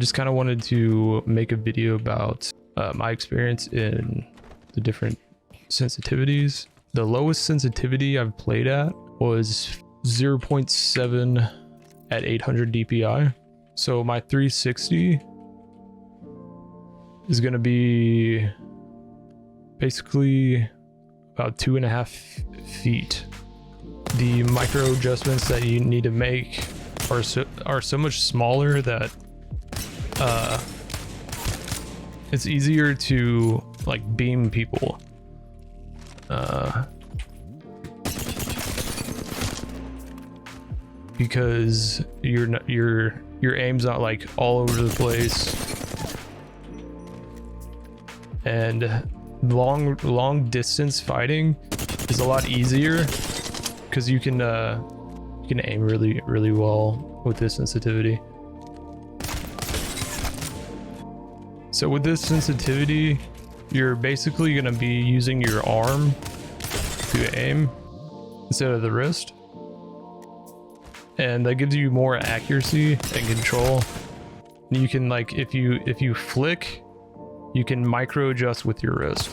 just kind of wanted to make a video about my experience in the different sensitivities. The lowest sensitivity I've played at was 0.7 at 800 DPI. So my 360 is going to be basically about 2.5 feet. The micro adjustments that you need to make are so much smaller that it's easier to like beam people. Because your aim's not like all over the place, and long distance fighting is a lot easier because you can aim really well with this sensitivity. So with this sensitivity, you're basically going to be using your arm to aim instead of the wrist, and that gives you more accuracy and control. And you can, like, if you flick, you can micro adjust with your wrist,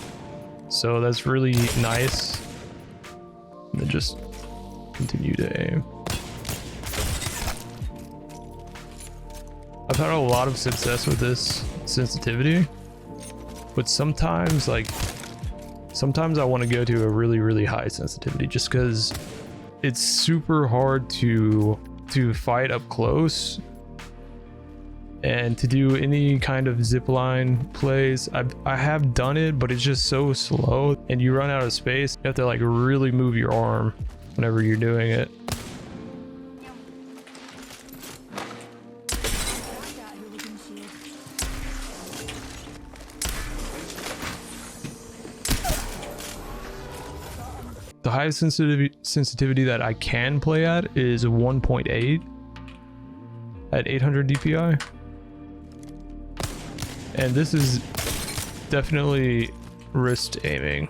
so that's really nice. And then just continue to aim. I've had a lot of success with this sensitivity, but sometimes I want to go to a really high sensitivity just because it's super hard to fight up close and to do any kind of zipline plays. I have done it, but it's just so slow and you run out of space. You have to like really move your arm whenever you're doing it. The highest sensitivity that I can play at is 1.8 at 800 DPI. And this is definitely wrist aiming,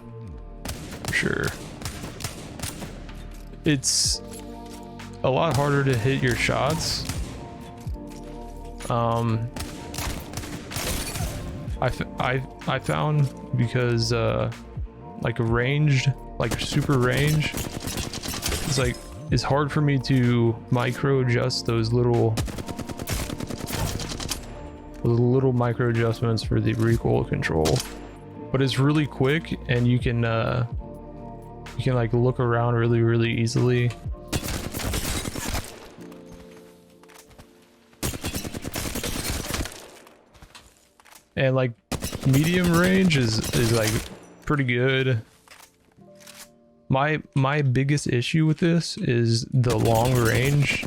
for sure. It's a lot harder to hit your shots. I found because like ranged, like super range, it's hard for me to micro adjust those little micro adjustments for the recoil control. But it's really quick, and you can like look around really easily. And like medium range is like pretty good. My biggest issue with this is the long range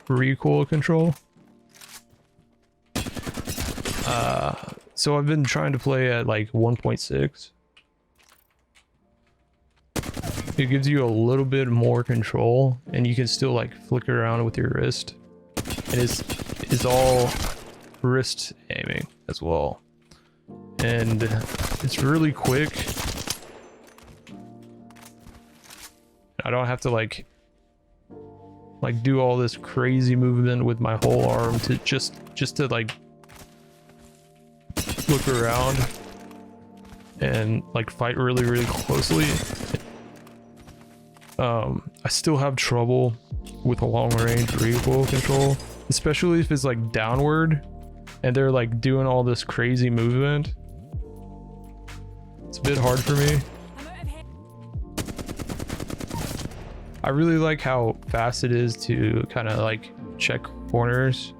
recoil control. So I've been trying to play at like 1.6. It gives you a little bit more control, and you can still like flick around with your wrist. And it's all wrist aiming as well, and it's really quick. I don't have to like do all this crazy movement with my whole arm to just to like look around and like fight really closely. I still have trouble with a long range recoil control, especially if it's like downward and they're like doing all this crazy movement. It's a bit hard for me. I really like how fast it is to kind of like check corners.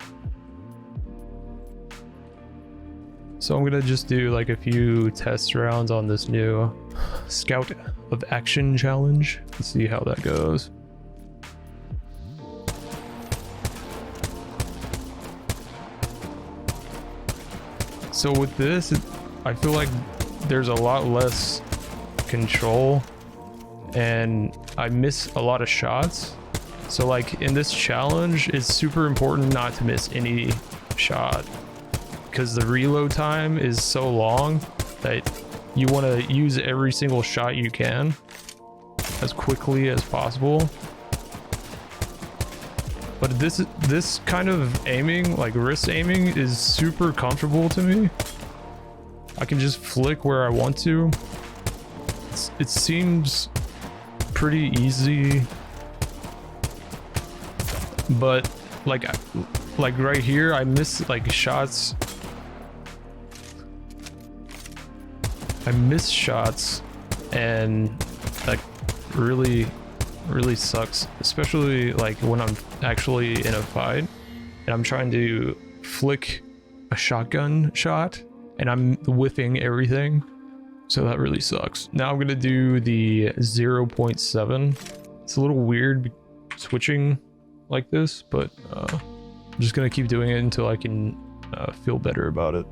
So I'm gonna just do like a few test rounds on this new Scout of Action challenge and see how that goes. So with this, I feel like there's a lot less control and I miss a lot of shots. So like in this challenge, it's super important not to miss any shot, because the reload time is so long that you want to use every single shot you can as quickly as possible. But this kind of aiming, like wrist aiming, is super comfortable to me. I can just flick where I want to. It seems pretty easy, but like right here, I miss like shots. I miss shots, and that really sucks, especially like when I'm actually in a fight and I'm trying to flick a shotgun shot and I'm whiffing everything. So that really sucks. Now I'm gonna do the 0.7. It's a little weird switching like this, but I'm just gonna keep doing it until I can feel better about it.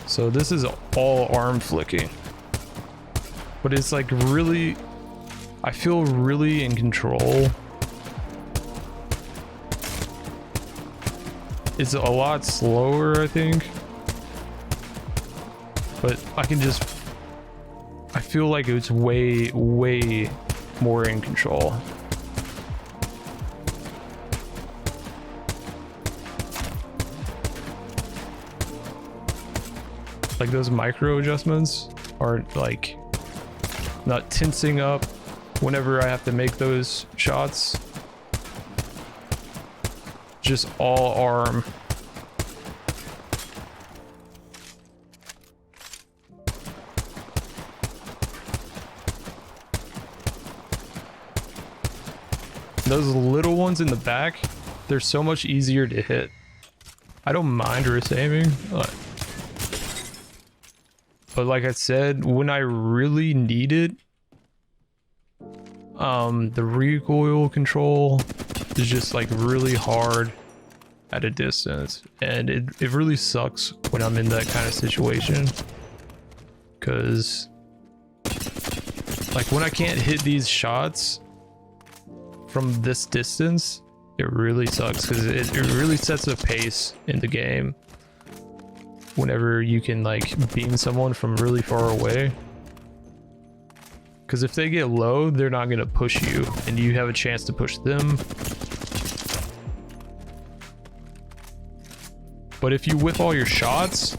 So this is all arm flicking, but it's like really, I feel really in control. It's a lot slower, I think, but I can just, I feel like it's way more in control. Like those micro adjustments are like not tensing up whenever I have to make those shots. Just all arm. Those little ones in the back, they're so much easier to hit. I don't mind wrist aiming, but like I said, when I really need it, the recoil control is just like really hard at a distance, and it really sucks when I'm in that kind of situation, because like when I can't hit these shots from this distance, it really sucks, because it really sets a pace in the game whenever you can like beam someone from really far away. Because if they get low, they're not going to push you, and you have a chance to push them. But if you whiff all your shots,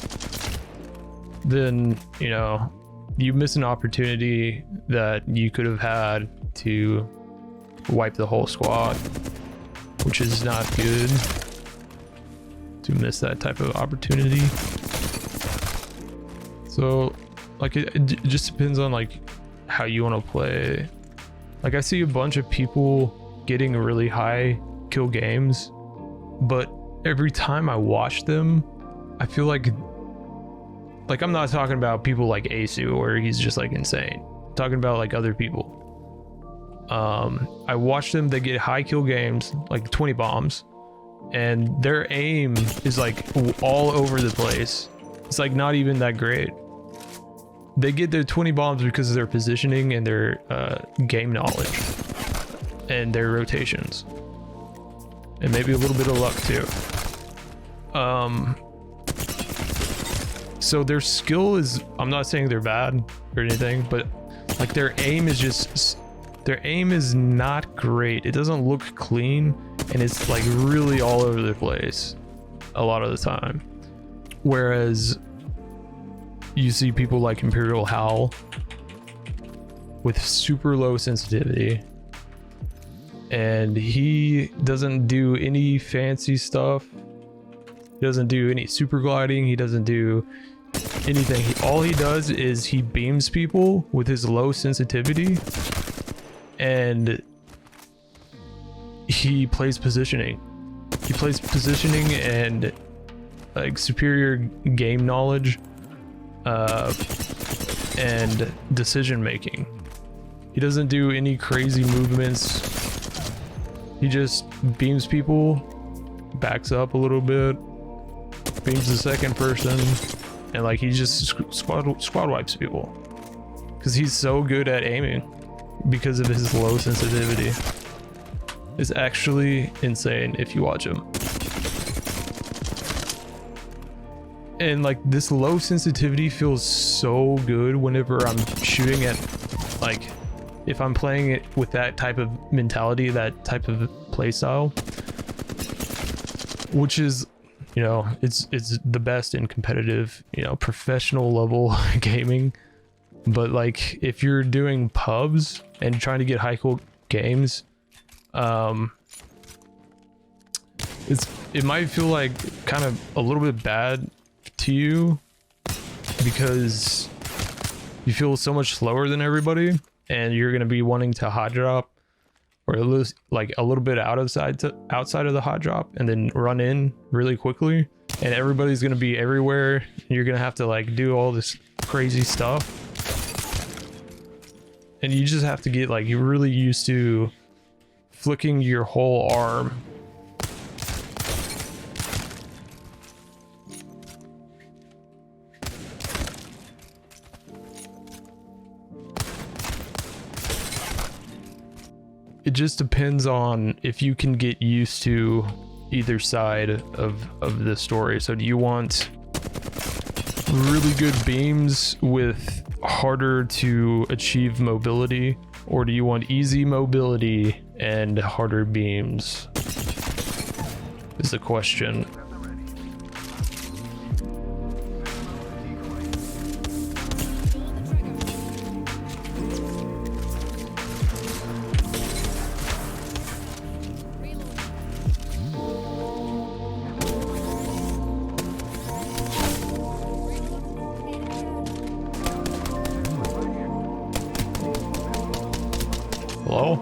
then, you know, you miss an opportunity that you could have had to wipe the whole squad, which is not good to miss that type of opportunity. So, like, it just depends on, like, how you want to play. Like, I see a bunch of people getting really high kill games, but every time I watch them, I feel like I'm not talking about people like Asu, where he's just like insane. I'm talking about like other people. I watch them, they get high kill games, like 20 bombs, and their aim is like all over the place. It's like not even that great. They get their 20 bombs because of their positioning and their game knowledge and their rotations, and maybe a little bit of luck too. So their skill is, I'm not saying they're bad or anything, but like their aim is not great. It doesn't look clean, and it's like really all over the place a lot of the time. Whereas you see people like Imperial Howl with super low sensitivity, and he doesn't do any fancy stuff. He doesn't do any super gliding. He doesn't do anything. All he does is he beams people with his low sensitivity, and he plays positioning. He plays positioning and like superior game knowledge and decision making. He doesn't do any crazy movements. He just beams people, backs up a little bit, beams the second person, and like he just squad wipes people, because he's so good at aiming because of his low sensitivity. It's actually insane if you watch him. And like this low sensitivity feels so good whenever I'm shooting at, like, if I'm playing it with that type of mentality, that type of play style, which is, you know, it's the best in competitive, you know, professional level gaming. But like if you're doing pubs and trying to get high cool games, it might feel like kind of a little bit bad to you because you feel so much slower than everybody, and you're gonna be wanting to hot drop, or at least like a little bit outside of the hot drop, and then run in really quickly, and everybody's gonna be everywhere, and you're gonna have to like do all this crazy stuff, and you just have to get like you're really used to flicking your whole arm. It just depends on if you can get used to either side of the story. So do you want really good beams with harder to achieve mobility, or do you want easy mobility and harder beams? Is the question. Hello?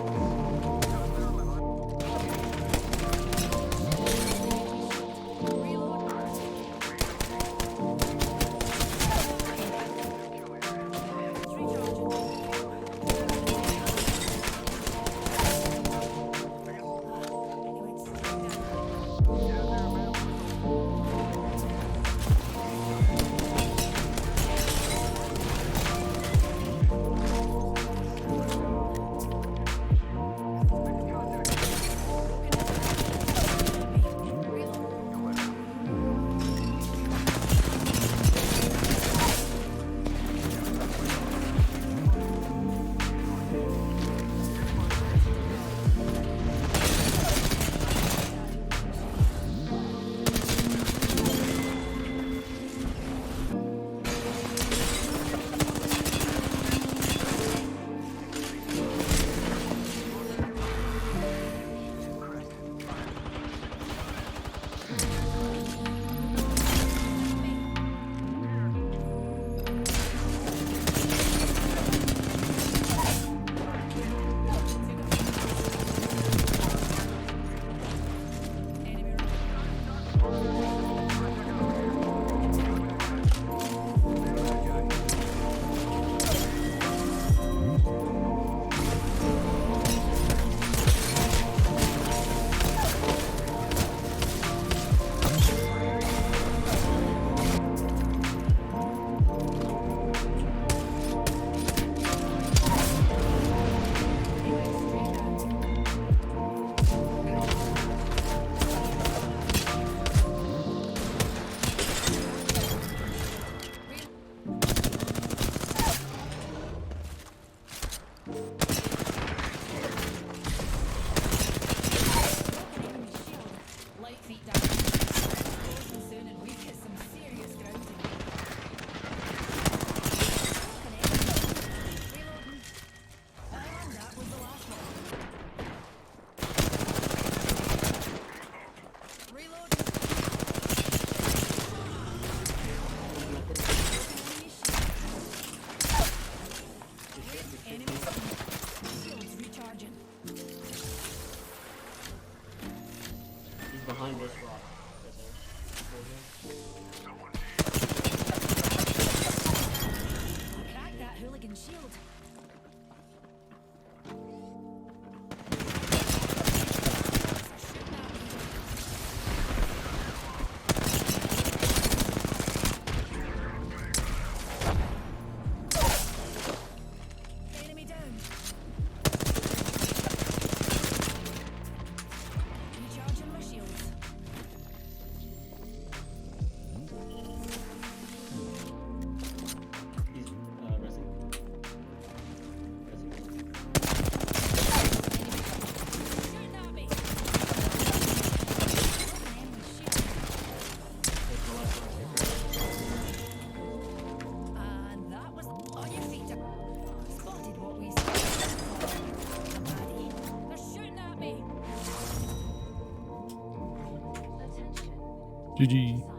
GG.